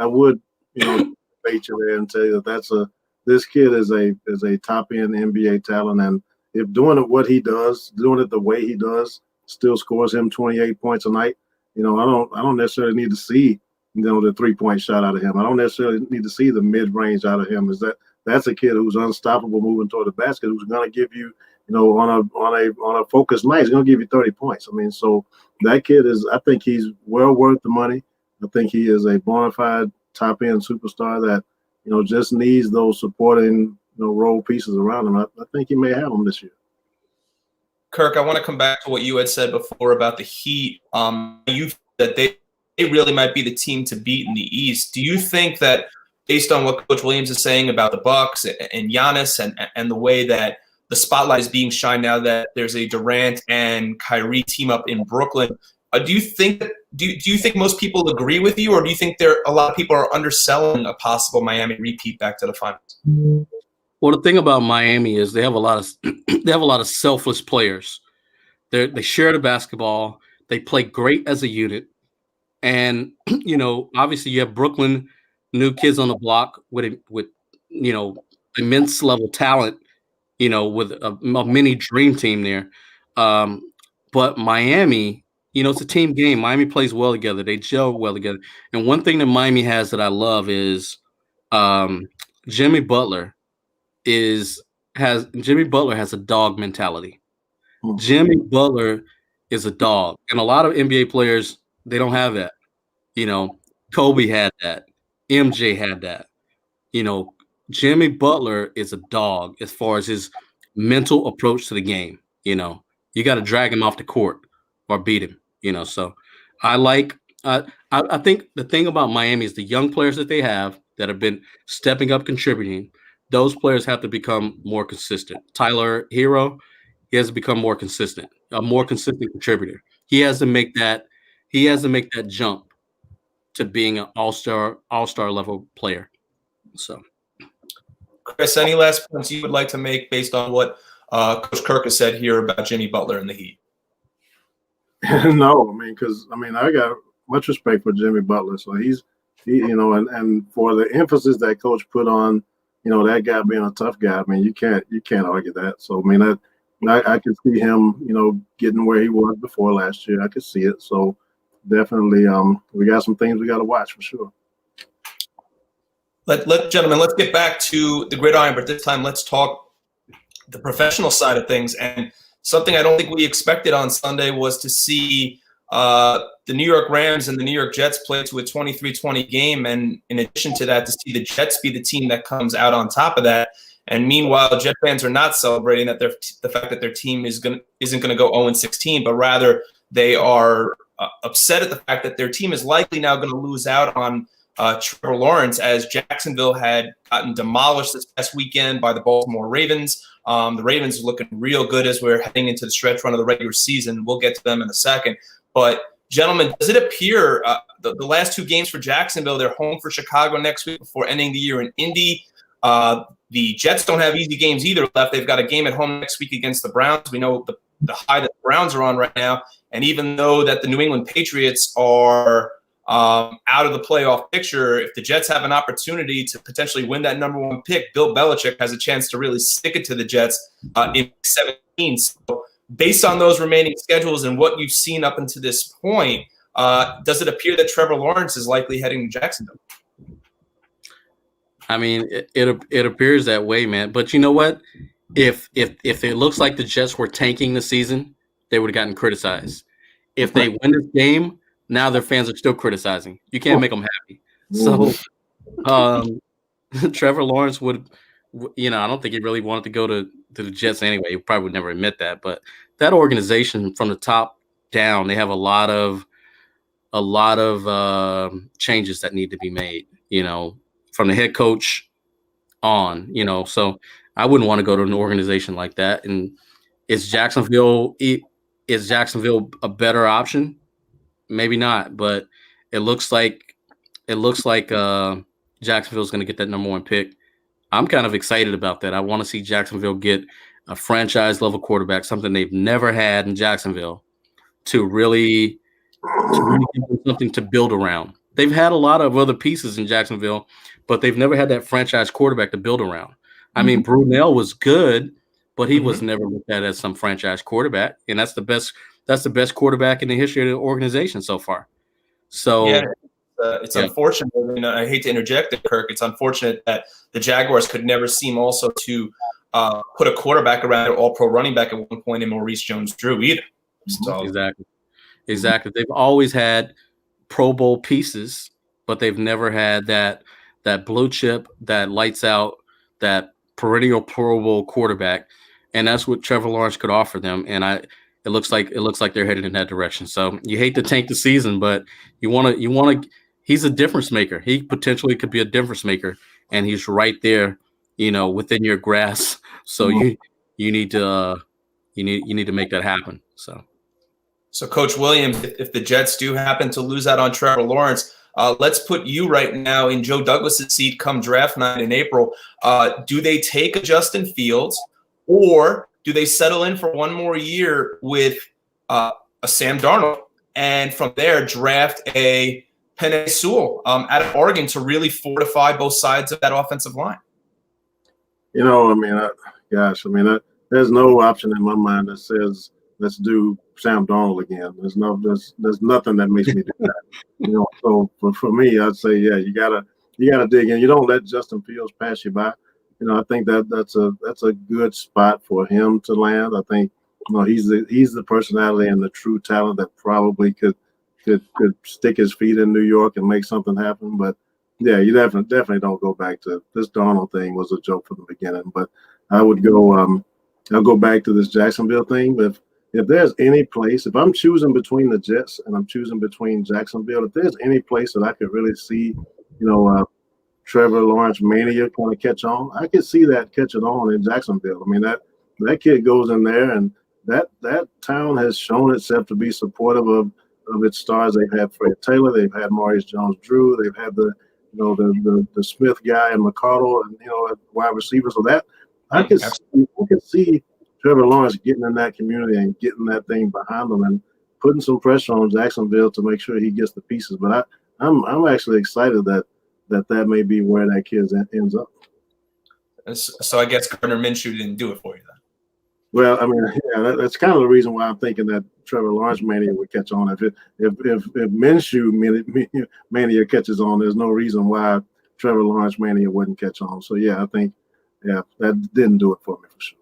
would debate you there and tell you that this kid is a top end NBA talent, and if doing it what he does, doing it the way he does, still scores him 28 points a night. I don't necessarily need to see the 3-point shot out of him. I don't necessarily need to see the mid range out of him. That's a kid who's unstoppable moving toward the basket, who's going to give you, on a focused night, he's going to give you 30 points. I mean, so that kid I think he's well worth the money. I think he is a bona fide top end superstar that, just needs those supporting, role pieces around him. I think he may have them this year. Kirk, I want to come back to what you had said before about the Heat. That they really might be the team to beat in the East. Do you think that, based on what Coach Williams is saying about the Bucks and Giannis and the way that the spotlight is being shined now that there's a Durant and Kyrie team up in Brooklyn, do you think most people agree with you, or do you think a lot of people are underselling a possible Miami repeat back to the finals? Well, the thing about Miami is they have a lot of selfless players. They share the basketball. They play great as a unit, and obviously you have Brooklyn, new kids on the block with immense level talent. With a mini dream team there, but Miami. It's a team game. Miami plays well together. They gel well together. And one thing that Miami has that I love is Jimmy Butler has a dog mentality. Mm-hmm. Jimmy Butler is a dog. And a lot of NBA players, they don't have that. Kobe had that. MJ had that. Jimmy Butler is a dog as far as his mental approach to the game. You got to drag him off the court or beat him, So I think the thing about Miami is the young players that they have that have been stepping up, contributing. Those players have to become more consistent. Tyler Hero, he has to become more consistent, a more consistent contributor. He has to make that jump to being an all-star level player. So, Chris, any last points you would like to make based on what Coach Kirk has said here about Jimmy Butler and the Heat? No, I got much respect for Jimmy Butler. So and for the emphasis that Coach put on, that guy being a tough guy. You can't argue that. So I could see him, getting where he was before last year. I could see it. So definitely, we got some things we got to watch for sure. Gentlemen, let's get back to the gridiron, but this time let's talk the professional side of things. And something I don't think we expected on Sunday was to see the New York Rams and the New York Jets play to a 23-20 game. And in addition to that, to see the Jets be the team that comes out on top of that. And meanwhile, Jet fans are not celebrating that the fact that their team isn't going to go 0-16, but rather they are upset at the fact that their team is likely now going to lose out on Trevor Lawrence, as Jacksonville had gotten demolished this past weekend by the Baltimore Ravens. The Ravens are looking real good as we're heading into the stretch run of the regular season. We'll get to them in a second. But, gentlemen, does it appear the last two games for Jacksonville, they're home for Chicago next week before ending the year in Indy. The Jets don't have easy games either left. They've got a game at home next week against the Browns. We know the high that the Browns are on right now. And even though that the New England Patriots are out of the playoff picture, if the Jets have an opportunity to potentially win that number one pick, Bill Belichick has a chance to really stick it to the Jets in 17. So based on those remaining schedules and what you've seen up until this point, does it appear that Trevor Lawrence is likely heading to Jacksonville? I mean, it appears that way, man. But you know what? If it looks like the Jets were tanking the season, they would have gotten criticized. If they win this game, now their fans are still criticizing. You can't make them happy. So Trevor Lawrence would, I don't think he really wanted to go to the Jets anyway. He probably would never admit that. But that organization from the top down, they have a lot of changes that need to be made, from the head coach on, so I wouldn't want to go to an organization like that. And is Jacksonville a better option? Maybe not, but it looks like Jacksonville is going to get that number one pick. I'm kind of excited about that. I want to see Jacksonville get a franchise level quarterback, something they've never had in Jacksonville, to really give them something to build around. They've had a lot of other pieces in Jacksonville, but they've never had that franchise quarterback to build around. I mean, Brunell was good, but he was never looked at as some franchise quarterback, and that's the best quarterback in the history of the organization so far. So yeah, it's unfortunate. I hate to interject it, Kirk. It's unfortunate that the Jaguars could never seem also to put a quarterback around an all-pro running back at one point in Maurice Jones-Drew either. So. Exactly. They've always had Pro Bowl pieces, but they've never had that blue chip, that lights out, that perennial Pro Bowl quarterback, and that's what Trevor Lawrence could offer them. And it looks like they're headed in that direction. So you hate to tank the season, but you want to. He's a difference maker. He potentially could be a difference maker, and he's right there, within your grasp. So you need to make that happen. So Coach Williams, if the Jets do happen to lose out on Trevor Lawrence, let's put you right now in Joe Douglas's seat come draft night in April. Do they take a Justin Fields, or do they settle in for one more year with a Sam Darnold, and from there draft a Penei Sewell out of Oregon to really fortify both sides of that offensive line? There's no option in my mind that says let's do Sam Darnold again. There's nothing that makes me do that. So for me, I'd say, you gotta dig in. You don't let Justin Fields pass you by. I think that's a good spot for him to land. I think he's the personality and the true talent that probably could stick his feet in New York and make something happen. But yeah, you definitely don't go back to this. Darnold thing was a joke from the beginning. But I would go. I'll go back to this Jacksonville thing. But if there's any place, if I'm choosing between the Jets and I'm choosing between Jacksonville, if there's any place that I could really see, Trevor Lawrence mania kind of catch on, I could see that catching on in Jacksonville. I mean, that kid goes in there, and that town has shown itself to be supportive of its stars. They've had Fred Taylor, they've had Maurice Jones-Drew, they've had the Smith guy and McCardle, and wide receiver. So that I could see Trevor Lawrence getting in that community and getting that thing behind them and putting some pressure on Jacksonville to make sure he gets the pieces. But I'm actually excited that may be where that kid ends up. So I guess Gardner Minshew didn't do it for you then. Well, I mean, that's kind of the reason why I'm thinking that Trevor Lawrence mania would catch on. If Minshew mania catches on, there's no reason why Trevor Lawrence mania wouldn't catch on. So I think that didn't do it for me for sure.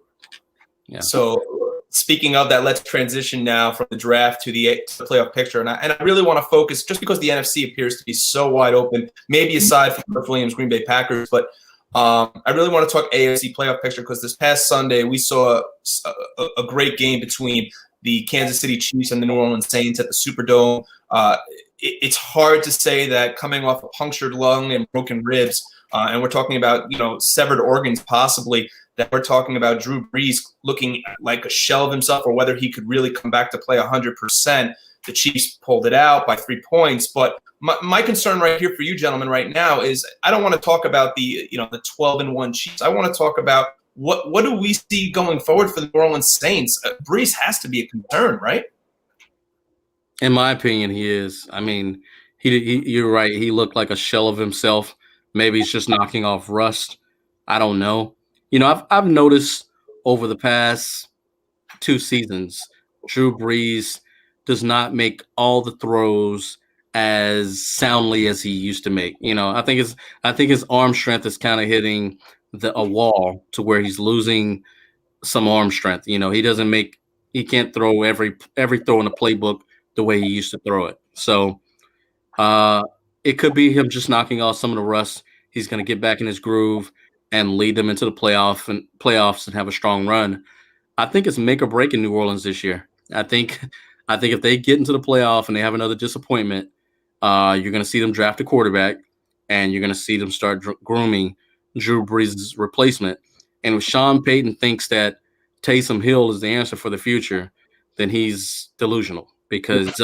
Yeah. So speaking of that, let's transition now from the draft to the playoff picture. And I really want to focus, just because the NFC appears to be so wide open, maybe aside from the Williams Green Bay Packers, but I really want to talk AFC playoff picture because this past Sunday we saw a great game between the Kansas City Chiefs and the New Orleans Saints at the Superdome. It's hard to say that coming off a punctured lung and broken ribs, and we're talking about severed organs possibly, that we're talking about Drew Brees looking like a shell of himself, or whether he could really come back to play 100%. The Chiefs pulled it out by 3 points, but my concern right here for you gentlemen right now is I don't want to talk about the 12-1 Chiefs. I want to talk about what do we see going forward for the New Orleans Saints. Brees has to be a concern, right? In my opinion, he is. I mean, you're right. He looked like a shell of himself. Maybe he's just knocking off rust. I don't know. I've noticed over the past 2 seasons, Drew Brees does not make all the throws as soundly as he used to make. I think his arm strength is kind of hitting a wall to where he's losing some arm strength. He can't throw every throw in the playbook the way he used to throw it. So it could be him just knocking off some of the rust. He's going to get back in his groove and lead them into the playoffs and have a strong run. I think it's make or break in New Orleans this year. I think if they get into the playoff and they have another disappointment, you're going to see them draft a quarterback, and you're going to see them start grooming Drew Brees' replacement. And if Sean Payton thinks that Taysom Hill is the answer for the future, then he's delusional, because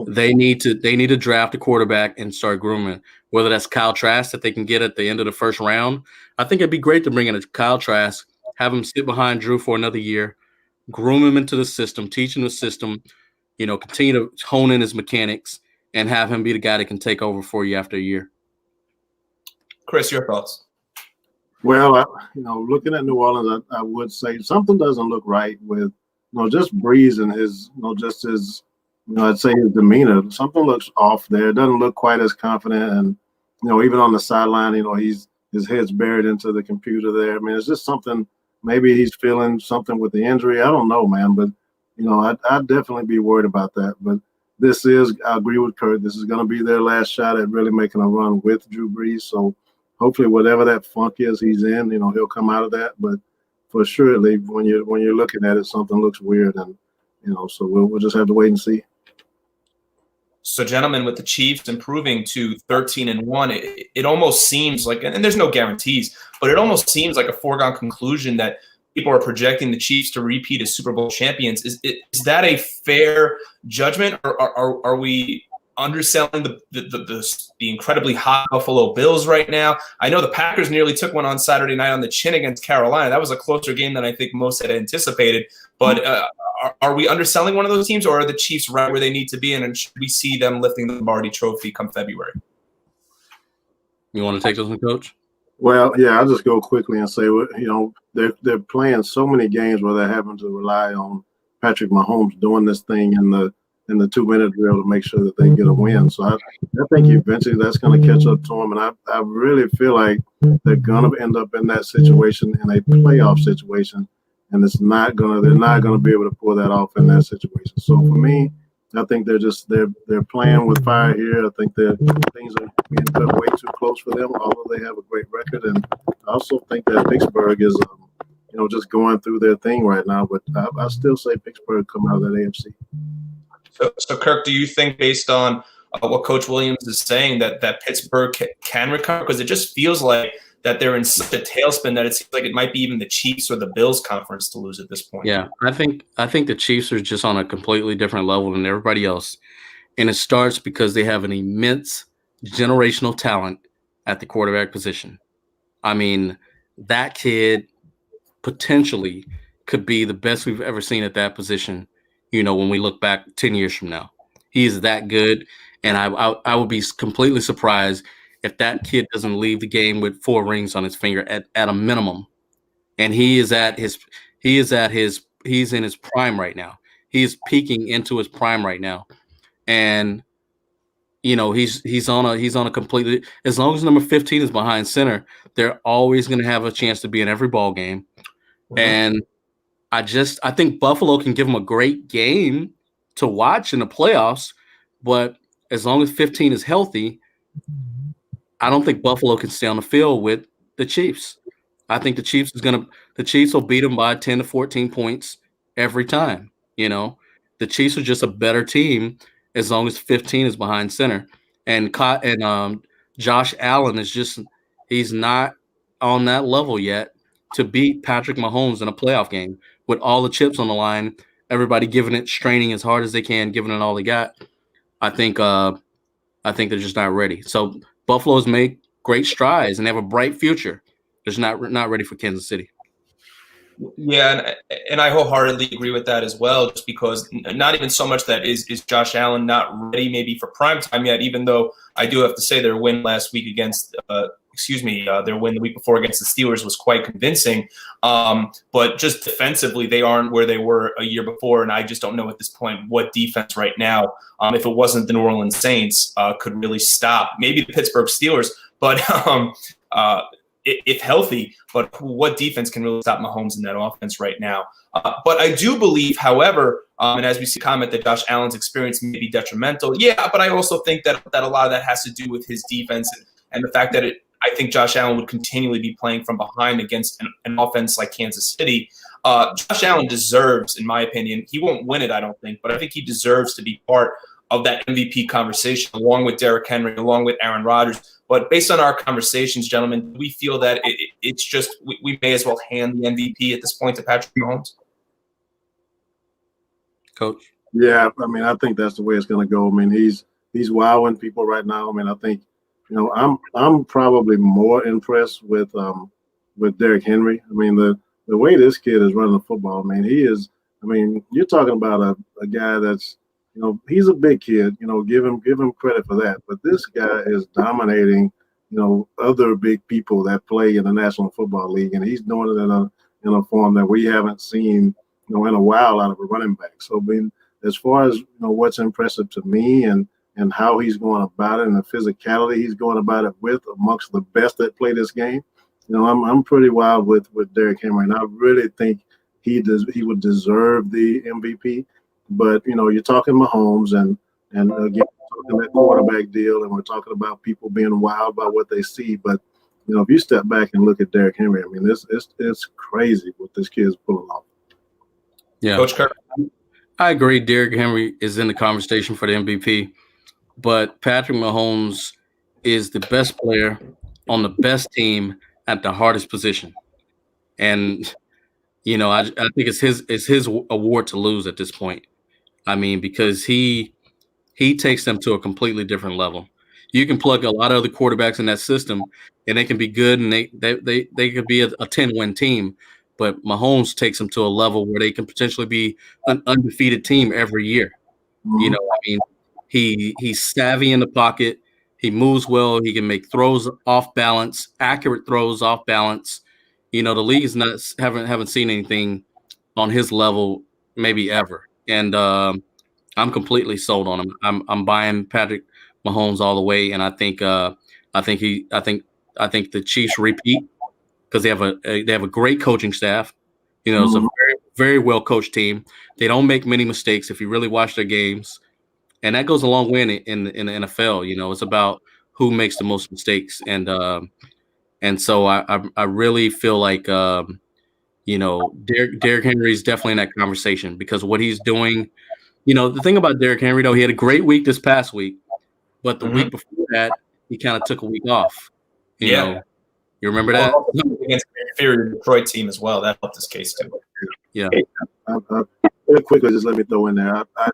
they need to draft a quarterback and start grooming. Whether that's Kyle Trask that they can get at the end of the first round, I think it'd be great to bring in a Kyle Trask, have him sit behind Drew for another year, groom him into the system, teach him the system, continue to hone in his mechanics, and have him be the guy that can take over for you after a year. Chris, your thoughts? Well, looking at New Orleans, I would say something doesn't look right with, just Brees and his, just his, I'd say his demeanor. Something looks off there. It doesn't look quite as confident, and even on the sideline, his head's buried into the computer there. I mean, it's just something. Maybe he's feeling something with the injury. I don't know, man, but I'd definitely be worried about that. But I agree with Kurt. This is going to be their last shot at really making a run with Drew Brees. So hopefully, whatever that funk is he's in, he'll come out of that. But for surely, when you're looking at it, something looks weird, and so we'll just have to wait and see. So, gentlemen, with the Chiefs improving to 13-1, it almost seems like, and there's no guarantees, but it almost seems like a foregone conclusion that people are projecting the Chiefs to repeat as Super Bowl champions. Is that a fair judgment, or are we underselling the incredibly hot Buffalo Bills right now? I know the Packers nearly took one on Saturday night on the chin against Carolina. That was a closer game than I think most had anticipated. But are we underselling one of those teams, or are the Chiefs right where they need to be, and should we see them lifting the Lombardi Trophy come February? You want to take this one, Coach? Well, yeah, I'll just go quickly and say, they're playing so many games where they're having to rely on Patrick Mahomes doing this thing in the 2-minute drill to make sure that they get a win. So I think eventually that's going to catch up to them, and I really feel like they're going to end up in that situation, in a playoff situation, and they're not going to be able to pull that off in that situation. So for me, I think they're playing with fire here. I think that things are being cut way too close for them, although they have a great record. And I also think that Pittsburgh is, just going through their thing right now. But I still say Pittsburgh come out of that AFC. So Kirk, do you think, based on what Coach Williams is saying, that Pittsburgh can recover? Because it just feels like that they're in such a tailspin that it seems like it might be even the Chiefs or the Bills conference to lose at this point. Yeah, I think the Chiefs are just on a completely different level than everybody else. And it starts because they have an immense generational talent at the quarterback position. I mean, that kid potentially could be the best we've ever seen at that position, when we look back 10 years from now. He is that good, and I would be completely surprised if that kid doesn't leave the game with 4 rings on his finger at a minimum. And he's in his prime right now. He is peaking into his prime right now. And he's on a completely, as long as number 15 is behind center, they're always going to have a chance to be in every ball game. Mm-hmm. And I think Buffalo can give them a great game to watch in the playoffs, but as long as 15 is healthy, I don't think Buffalo can stay on the field with the Chiefs. I think the Chiefs will beat them by 10 to 14 points every time. The Chiefs are just a better team as long as 15 is behind center. And Josh Allen he's not on that level yet to beat Patrick Mahomes in a playoff game with all the chips on the line, everybody giving it, straining as hard as they can, giving it all they got. I think they're just not ready. So Buffalo's made great strides and they have a bright future. They're just not ready for Kansas City. Yeah, and I wholeheartedly agree with that as well, just because not even so much that is Josh Allen not ready maybe for prime time yet, even though I do have to say their win last week against their win the week before against the Steelers was quite convincing. But just defensively, they aren't where they were a year before, and I just don't know at this point what defense right now, if it wasn't the New Orleans Saints, could really stop. Maybe the Pittsburgh Steelers, but if healthy, but what defense can really stop Mahomes in that offense right now? But I do believe, however, and as we see comment that Josh Allen's experience may be detrimental. Yeah, but I also think that a lot of that has to do with his defense and the fact that I think Josh Allen would continually be playing from behind against an offense like Kansas City. Josh Allen deserves, in my opinion, he won't win it, I don't think, but I think he deserves to be part of that MVP conversation, along with Derrick Henry, along with Aaron Rodgers. But based on our conversations, gentlemen, we feel that it's just we may as well hand the MVP at this point to Patrick Mahomes. Coach? Yeah, I mean, I think that's the way it's going to go. I mean, he's wowing people right now. I mean, I think, I'm probably more impressed with Derrick Henry. I mean, the way this kid is running the football, I mean, you're talking about a guy that's, he's a big kid, give him credit for that. But this guy is dominating, other big people that play in the National Football League, and he's doing it in a form that we haven't seen, in a while out of a running back. So, I mean, as far as what's impressive to me and how he's going about it and the physicality he's going about it with amongst the best that play this game, I'm pretty wild with Derrick Henry, and I really think he would deserve the MVP. But you're talking Mahomes and again, we're talking that quarterback deal, and we're talking about people being wild by what they see. But if you step back and look at Derrick Henry, I mean, it's crazy what this kid's pulling off. Yeah, Coach Kirk. I agree. Derrick Henry is in the conversation for the MVP, but Patrick Mahomes is the best player on the best team at the hardest position, and I think it's his award to lose at this point. I mean, because he takes them to a completely different level. You can plug a lot of other quarterbacks in that system, and they can be good, and they could be a 10-win team. But Mahomes takes them to a level where they can potentially be an undefeated team every year. Mm-hmm. I mean, he's savvy in the pocket. He moves well. He can make throws off balance, accurate throws off balance. The league is not haven't seen anything on his level maybe ever. And I'm completely sold on him. I'm buying Patrick Mahomes all the way, and I think the Chiefs repeat because they have a great coaching staff. It's a very, very well coached team. They don't make many mistakes if you really watch their games, and that goes a long way in the NFL. It's about who makes the most mistakes, and so I really feel like Derrick Henry is definitely in that conversation because what he's doing. The thing about Derrick Henry, though, he had a great week this past week, but the week before that, he kind of took a week off. You remember that? Against an inferior Detroit team as well. That helped his case too. Yeah. Real quickly, just let me throw in there. I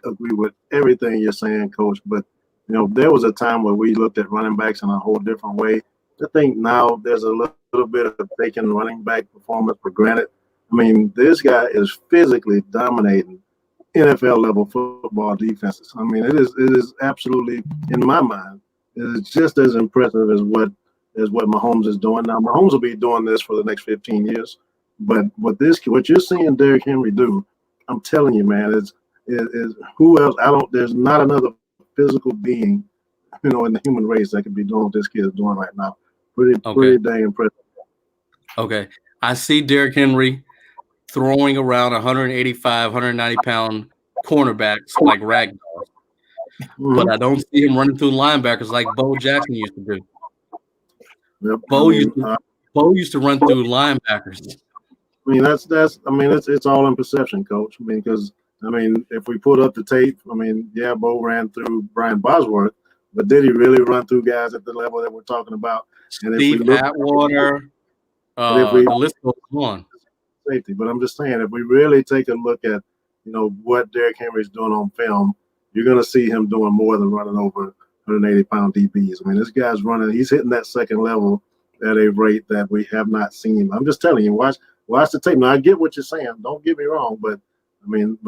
agree with everything you're saying, Coach, but, there was a time where we looked at running backs in a whole different way. I think now there's a little bit of taking running back performance for granted. I mean, this guy is physically dominating NFL level football defenses. I mean, it is absolutely, in my mind, it's just as impressive as what Mahomes is doing now. Mahomes will be doing this for the next 15 years, but what you're seeing Derrick Henry do, I'm telling you, man, is who else? There's not another physical being, in the human race that could be doing what this kid is doing right now. Pretty dang impressive. Okay, I see Derrick Henry throwing around 185, 190-pound cornerbacks like ragdolls. But I don't see him running through linebackers like Bo Jackson used to do. Yep. Bo used to run through linebackers. I mean, it's all in perception, Coach. I mean, because if we put up the tape, yeah, Bo ran through Brian Bosworth, but did he really run through guys at the level that we're talking about? And Steve Atwater, the list goes on. Safety, but I'm just saying, if we really take a look at, what Derrick Henry's doing on film, you're going to see him doing more than running over 180-pound DBs. I mean, this guy's running; he's hitting that second level at a rate that we have not seen. I'm just telling you, watch the tape. Now, I get what you're saying. Don't get me wrong, but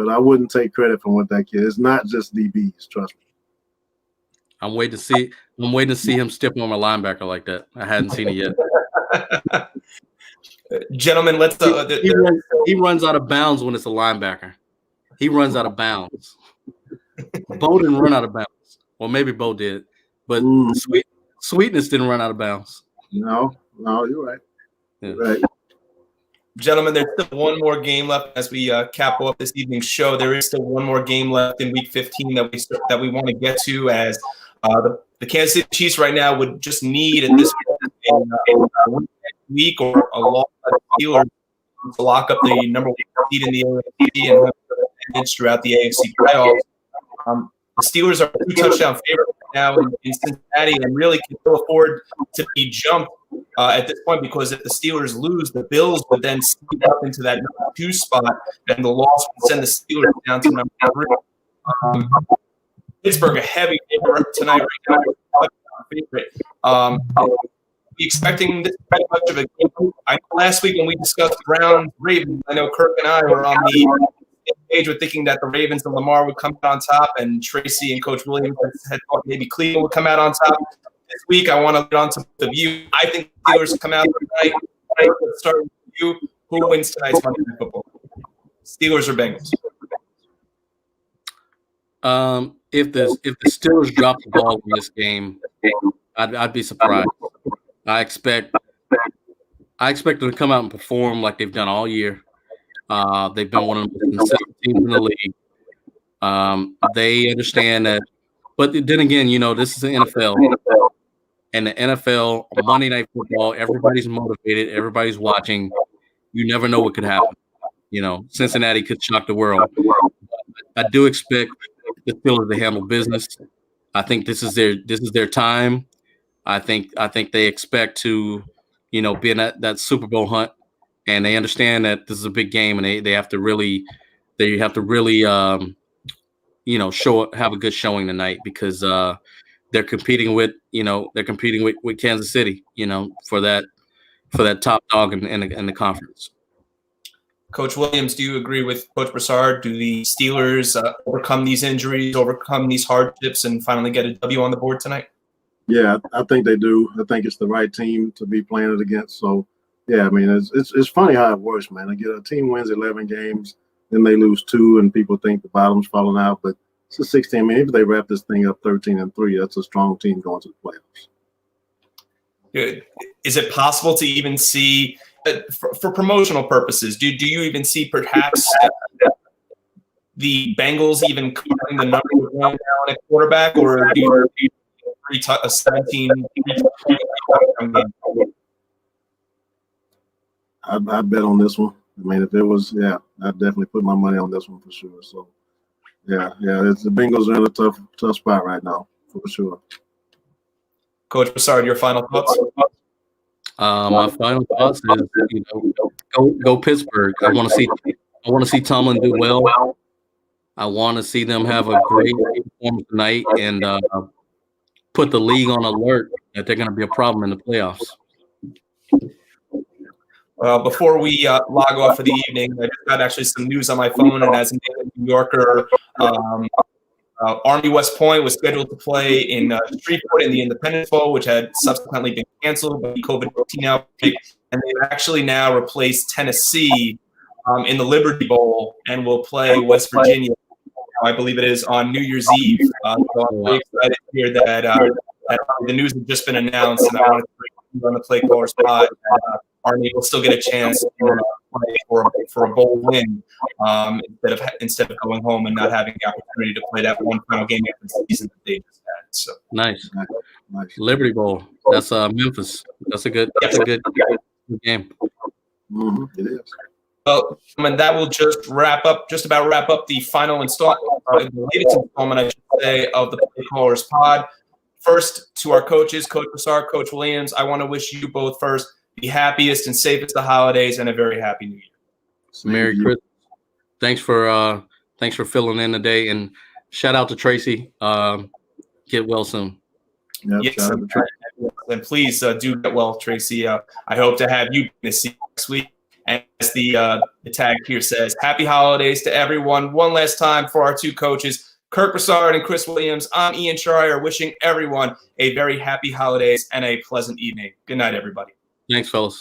I wouldn't take credit for what that kid. It's not just DBs. Trust me. I'm waiting to see him step on a linebacker like that. I hadn't seen it yet. Gentlemen, let's. He runs out of bounds when it's a linebacker. He runs out of bounds. Bo didn't run out of bounds. Well, maybe Bo did, but Sweetness didn't run out of bounds. No, you're right. Yeah. You're right. Gentlemen, there's still one more game left as we cap off this evening's show. There is still one more game left in Week 15 that we want to get to, as the Kansas City Chiefs right now would just need at this point a week or a loss by the Steelers to lock up the number 1 seed in the AFC and have advantage throughout the AFC playoffs. The Steelers are a 2-touchdown favorite right now in Cincinnati and really can still afford to be jumped at this point, because if the Steelers lose, the Bills would then sneak up into that number 2 spot, and the loss would send the Steelers down to number 3. Pittsburgh a heavy favorite tonight. Expecting this pretty much of a game. I know last week when we discussed Browns Ravens, I know Kirk and I were on the page with thinking that the Ravens and Lamar would come out on top, and Tracy and Coach Williams had thought maybe Cleveland would come out on top. This week, I want to get on to the view. I think the Steelers come out tonight. Let's start with you. Who wins tonight's Monday Night Football? Steelers or Bengals? If the Steelers drop the ball in this game, I'd be surprised. I expect them to come out and perform like they've done all year. They've been one of the most consistent teams in the league. They understand that, but then again, this is the NFL, and the NFL Monday Night Football. Everybody's motivated. Everybody's watching. You never know what could happen. Cincinnati could shock the world. I do expect the Steelers to handle business. I think this is their time. I think they expect to, be in that Super Bowl hunt, and they understand that this is a big game, and they have to really have a good showing tonight, because they're competing with Kansas City, for that top dog in the conference. Coach Williams, do you agree with Coach Broussard? Do the Steelers overcome these injuries, overcome these hardships, and finally get a W on the board tonight? Yeah, I think they do. I think it's the right team to be playing it against. So, yeah, it's funny how it works, man. A team wins 11 games, then they lose 2, and people think the bottom's falling out. But it's a 16. If they wrap this thing up 13-3, that's a strong team going to the playoffs. Good. Is it possible to even see, for promotional purposes, do you even see perhaps the Bengals even covering the number one down at quarterback, or do you a 17 game? I'd bet on this one. If it was, I'd definitely put my money on this one for sure. So, the Bengals are in a tough spot right now for sure. Coach Broussard, your final thoughts? My final thoughts is, go Pittsburgh. I want to see Tomlin do well. I want to see them have a great performance tonight and put the league on alert that they're going to be a problem in the playoffs. Before we log off for the evening, I just got actually some news on my phone, and as a native New Yorker, Army West Point was scheduled to play in Shreveport in the Independence Bowl, which had subsequently been canceled by the COVID-19 outbreak, and they've actually now replaced Tennessee in the Liberty Bowl and will play West Virginia, I believe it is, on New Year's Eve. So I'm very excited to hear that the news has just been announced, and I wanted to bring you on the Play Callers Pod. Army will still get a chance to play for a bowl win instead of going home and not having the opportunity to play that one final game of the season that they just had. So nice. Liberty Bowl. That's Memphis. That's a good game. It is. Well, and that will just about wrap up the final installment, the latest installment, I should say, of the Play Callers Pod. First, to our coaches, Coach Broussard, Coach Williams, I want to wish you both first the happiest and safest of holidays and a very happy New Year. Merry Christmas. Thanks for filling in today, and shout out to Tracy. Get well soon. Yep, yes, and please do get well, Tracy. I hope to have you next week. And as the tag here says, happy holidays to everyone. One last time for our two coaches, Kirk Broussard and Chris Williams. I'm Ian Schreier, wishing everyone a very happy holidays and a pleasant evening. Good night, everybody. Thanks, fellas.